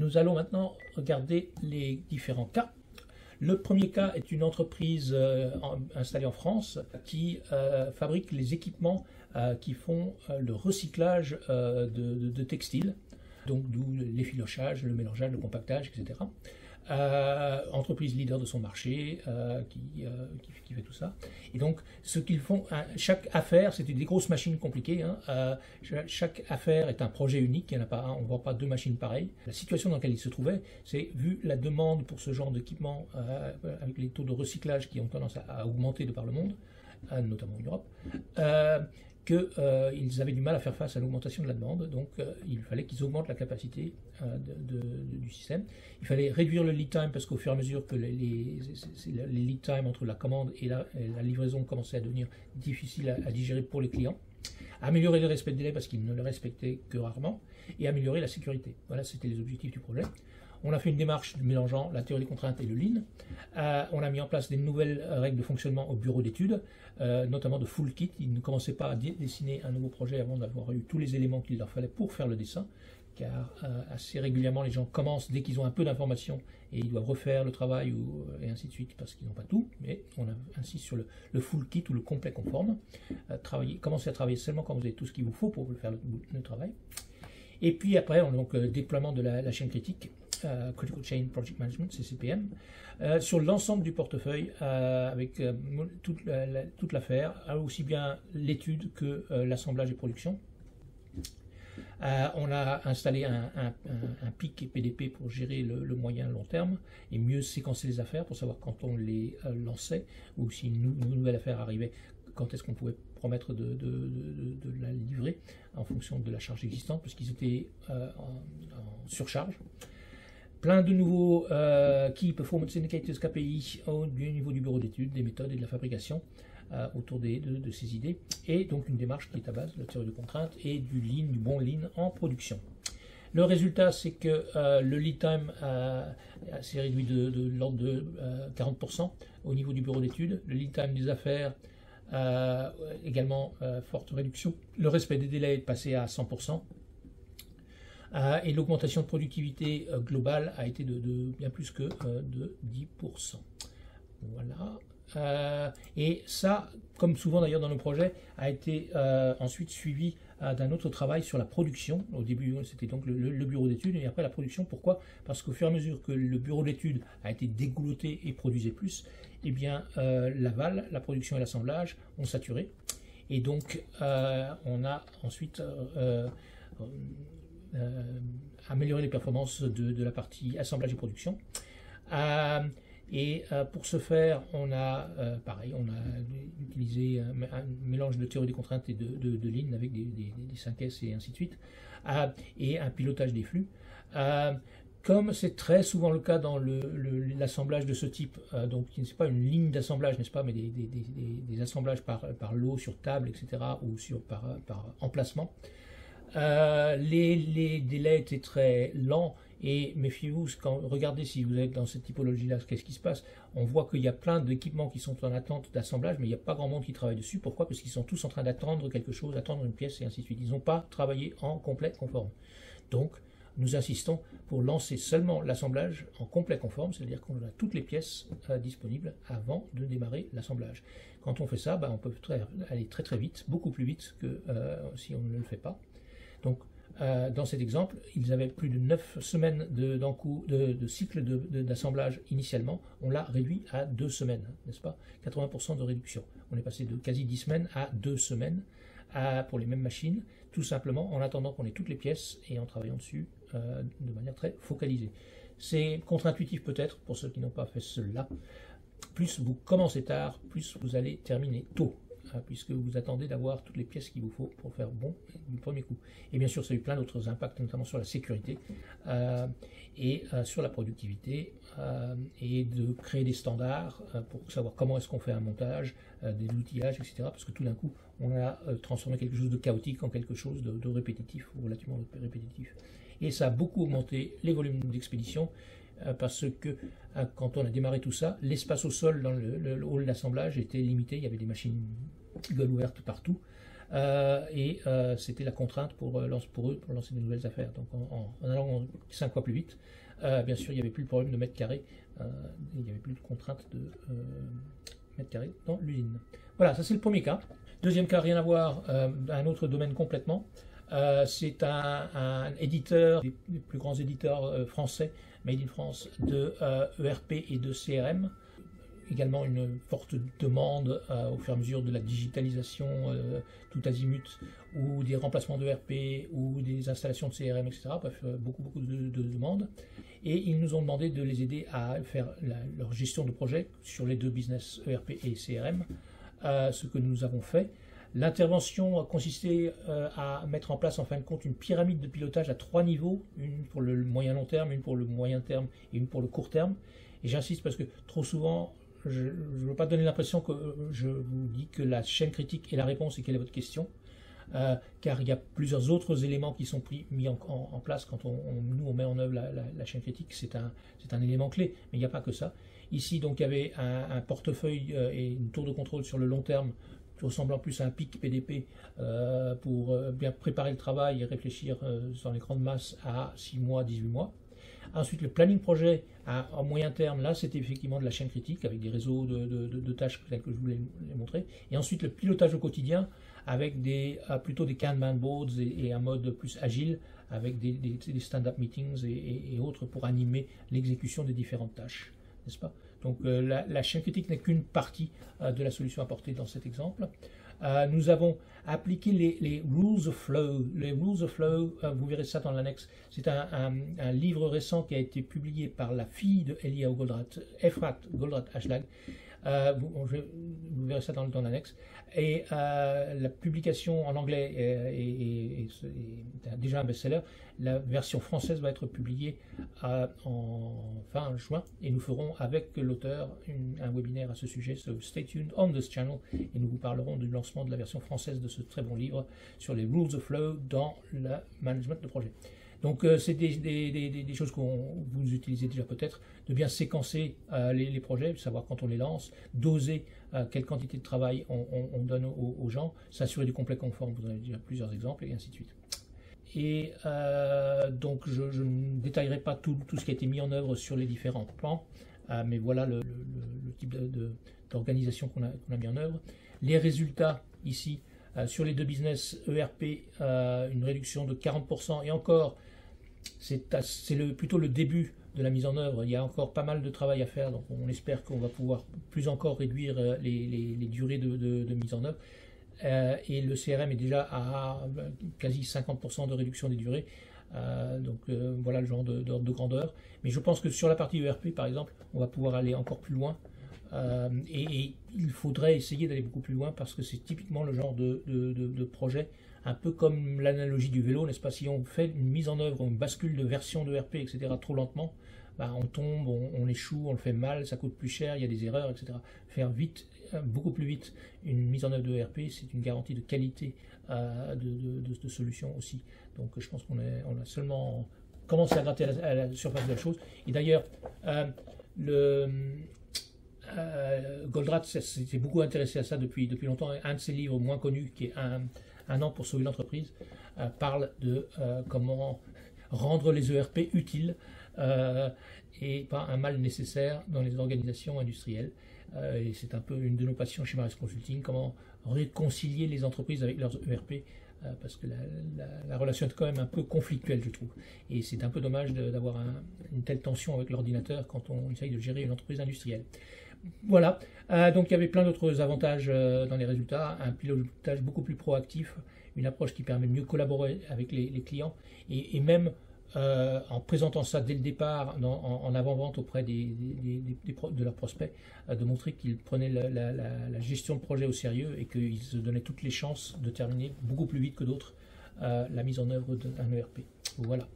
Nous allons maintenant regarder les différents cas. Le premier cas est une entreprise installée en France qui fabrique les équipements qui font le recyclage de textiles, donc d'où l'effilochage, le mélangeage, le compactage, etc. Entreprise leader de son marché qui fait tout ça. Et donc, ce qu'ils font, chaque affaire, c'est des grosses machines compliquées. Chaque affaire est un projet unique. Il n'y en a pas un, on ne vend pas deux machines pareilles. La situation dans laquelle ils se trouvaient, c'est vu la demande pour ce genre d'équipement, avec les taux de recyclage qui ont tendance à augmenter de par le monde, notamment en Europe, qu'ils avaient du mal à faire face à l'augmentation de la demande, donc il fallait qu'ils augmentent la capacité du système. Il fallait réduire le lead time parce qu'au fur et à mesure que les lead time entre la commande et la livraison commençaient à devenir difficiles à digérer pour les clients. Améliorer le respect de délai parce qu'ils ne le respectaient que rarement, et améliorer la sécurité. Voilà, c'était les objectifs du projet. On a fait une démarche mélangeant la théorie des contraintes et le Lean. On a mis en place des nouvelles règles de fonctionnement au bureau d'études, notamment de full kit. Ils ne commençaient pas à dessiner un nouveau projet avant d'avoir eu tous les éléments qu'il leur fallait pour faire le dessin, car assez régulièrement les gens commencent dès qu'ils ont un peu d'informations et ils doivent refaire le travail et ainsi de suite parce qu'ils n'ont pas tout. Mais on insiste sur le full kit ou le complet conforme. Commencez à travailler seulement quand vous avez tout ce qu'il vous faut pour faire le travail. Et puis après, on a donc déploiement de la chaîne critique. Critical Chain Project Management, CCPM, sur l'ensemble du portefeuille avec toute l'affaire, aussi bien l'étude que l'assemblage et production. On a installé un PIC et PDP pour gérer le moyen long terme et mieux séquencer les affaires pour savoir quand on les lançait ou si une nouvelle affaire arrivait, quand est-ce qu'on pouvait promettre de la livrer en fonction de la charge existante, parce qu'ils étaient en surcharge. Plein de nouveaux Key Performance Indicators KPI au niveau du bureau d'études, des méthodes et de la fabrication autour de ces idées. Et donc une démarche qui est à base de la théorie de contraintes et du Lean, du bon Lean en production. Le résultat, c'est que le lead time s'est réduit de l'ordre de 40% au niveau du bureau d'études. Le lead time des affaires, également forte réduction. Le respect des délais est passé à 100%. Et l'augmentation de productivité globale a été de bien plus que de 10%. Voilà. Et ça, comme souvent d'ailleurs dans nos projets, a été ensuite suivi d'un autre travail sur la production. Au début, c'était donc le bureau d'études, et après la production. Pourquoi? Parce qu'au fur et à mesure que le bureau d'études a été dégoulotté et produisait plus, eh bien l'aval, la production et l'assemblage ont saturé. Et donc, on a ensuite améliorer les performances de la partie assemblage et production. Pour ce faire, on a utilisé un mélange de théorie des contraintes et de Lean avec des 5S et ainsi de suite, et un pilotage des flux. Comme c'est très souvent le cas dans l'assemblage de ce type, donc qui n'est pas une ligne d'assemblage, n'est-ce pas, mais des assemblages par lot sur table, etc., ou par emplacement. Les délais étaient très lents et méfiez-vous, regardez si vous êtes dans cette typologie-là, qu'est-ce qui se passe. On voit qu'il y a plein d'équipements qui sont en attente d'assemblage, mais il n'y a pas grand monde qui travaille dessus. Pourquoi? Parce qu'ils sont tous en train d'attendre quelque chose, attendre une pièce et ainsi de suite. Ils n'ont pas travaillé en complet conforme. Donc, nous insistons pour lancer seulement l'assemblage en complet conforme, c'est-à-dire qu'on a toutes les pièces disponibles avant de démarrer l'assemblage. Quand on fait ça, on peut aller très très vite, beaucoup plus vite que si on ne le fait pas. Donc, dans cet exemple, ils avaient plus de 9 semaines de cycle d'assemblage initialement. On l'a réduit à 2 semaines, n'est-ce pas? 80% de réduction. On est passé de quasi 10 semaines à 2 semaines pour les mêmes machines, tout simplement en attendant qu'on ait toutes les pièces et en travaillant dessus de manière très focalisée. C'est contre-intuitif peut-être pour ceux qui n'ont pas fait cela. Plus vous commencez tard, plus vous allez terminer tôt, puisque vous attendez d'avoir toutes les pièces qu'il vous faut pour faire bon du premier coup. Et bien sûr, ça a eu plein d'autres impacts, notamment sur la sécurité et sur la productivité, et de créer des standards pour savoir comment est-ce qu'on fait un montage, des outillages, etc. Parce que tout d'un coup, on a transformé quelque chose de chaotique en quelque chose de répétitif, ou relativement répétitif. Et ça a beaucoup augmenté les volumes d'expédition, parce que quand on a démarré tout ça, l'espace au sol dans le hall d'assemblage était limité, il y avait des machines gueules ouvertes partout, C'était la contrainte pour eux pour lancer de nouvelles affaires. Donc en allant 5 fois plus vite, bien sûr, il n'y avait plus le problème de mètres carrés, il n'y avait plus de contrainte de mètres carrés dans l'usine. Voilà, ça c'est le premier cas. Deuxième cas, rien à voir, un autre domaine complètement. C'est un éditeur, des plus grands éditeurs français, Made in France, de ERP et de CRM. Également une forte demande au fur et à mesure de la digitalisation tout azimut, ou des remplacements d'ERP, ou des installations de CRM, etc. Bref, beaucoup de demandes. Et ils nous ont demandé de les aider à faire leur gestion de projet sur les deux business ERP et CRM, ce que nous avons fait. L'intervention a consisté à mettre en place en fin de compte une pyramide de pilotage à 3 niveaux, une pour le moyen long terme, une pour le moyen terme et une pour le court terme. Et j'insiste parce que trop souvent, je ne veux pas donner l'impression que je vous dis que la chaîne critique est la réponse et quelle est votre question, car il y a plusieurs autres éléments qui sont mis en place quand nous on met en œuvre la chaîne critique. C'est un élément clé, mais il n'y a pas que ça. Ici, donc, il y avait un portefeuille et une tour de contrôle sur le long terme, ressemblant plus à un pic PDP pour bien préparer le travail et réfléchir dans les grandes masses à 6 mois, 18 mois. Ensuite, le planning projet à moyen terme, là, c'était effectivement de la chaîne critique avec des réseaux de tâches tels que je vous l'ai montré. Et ensuite, le pilotage au quotidien avec plutôt des Kanban boards et un mode plus agile avec des stand-up meetings et autres pour animer l'exécution des différentes tâches, n'est-ce pas? Donc la chaîne critique n'est qu'une partie de la solution apportée dans cet exemple. Nous avons appliqué les Rules of Flow. Les Rules of Flow, vous verrez ça dans l'annexe. C'est un livre récent qui a été publié par la fille de Eliyahu Goldratt, Efrat Goldratt-Ashlag. Vous verrez ça dans l'annexe. Et la publication en anglais est déjà un best-seller. La version française va être publiée en fin juin et nous ferons avec l'auteur un webinaire à ce sujet. So stay tuned on this channel et nous vous parlerons du lancement de la version française de ce très bon livre sur les Rules of Flow dans le management de projet. Donc c'est des choses que vous utilisez déjà peut-être, de bien séquencer les projets, savoir quand on les lance, doser quelle quantité de travail on donne aux gens, s'assurer du complet conforme, vous en avez déjà plusieurs exemples, et ainsi de suite. Et donc je ne détaillerai pas tout ce qui a été mis en œuvre sur les différents plans, mais voilà le type d'organisation qu'on a mis en œuvre. Les résultats ici, sur les deux business ERP, une réduction de 40%, et encore, c'est plutôt le début de la mise en œuvre. Il y a encore pas mal de travail à faire, donc on espère qu'on va pouvoir plus encore réduire les durées de mise en œuvre. Et le CRM est déjà à quasi 50% de réduction des durées. Voilà le genre de grandeur. Mais je pense que sur la partie ERP, par exemple, on va pouvoir aller encore plus loin. Et il faudrait essayer d'aller beaucoup plus loin parce que c'est typiquement le genre de projet, un peu comme l'analogie du vélo, n'est-ce pas? Si on fait une mise en œuvre, une bascule de version de ERP, etc., trop lentement, bah, on tombe, on échoue, on le fait mal, ça coûte plus cher, il y a des erreurs, etc. Faire vite, beaucoup plus vite une mise en œuvre de ERP, c'est une garantie de qualité de solution aussi. Donc je pense qu'on a seulement commencé à gratter à la surface de la chose. Et d'ailleurs, Goldratt s'est beaucoup intéressé à ça depuis longtemps. Un de ses livres moins connus, qui est un an pour sauver l'entreprise, parle de comment rendre les ERP utiles et pas un mal nécessaire dans les organisations industrielles. Et c'est un peu une de nos passions chez Maris Consulting, comment réconcilier les entreprises avec leurs ERP, parce que la relation est quand même un peu conflictuelle, je trouve. Et c'est un peu dommage d'avoir une telle tension avec l'ordinateur quand on essaye de gérer une entreprise industrielle. Voilà, donc il y avait plein d'autres avantages dans les résultats, un pilotage beaucoup plus proactif, une approche qui permet de mieux collaborer avec les clients et même en présentant ça dès le départ en avant-vente auprès de leurs prospects, de montrer qu'ils prenaient la gestion de projet au sérieux et qu'ils se donnaient toutes les chances de terminer beaucoup plus vite que d'autres la mise en œuvre d'un ERP. Voilà.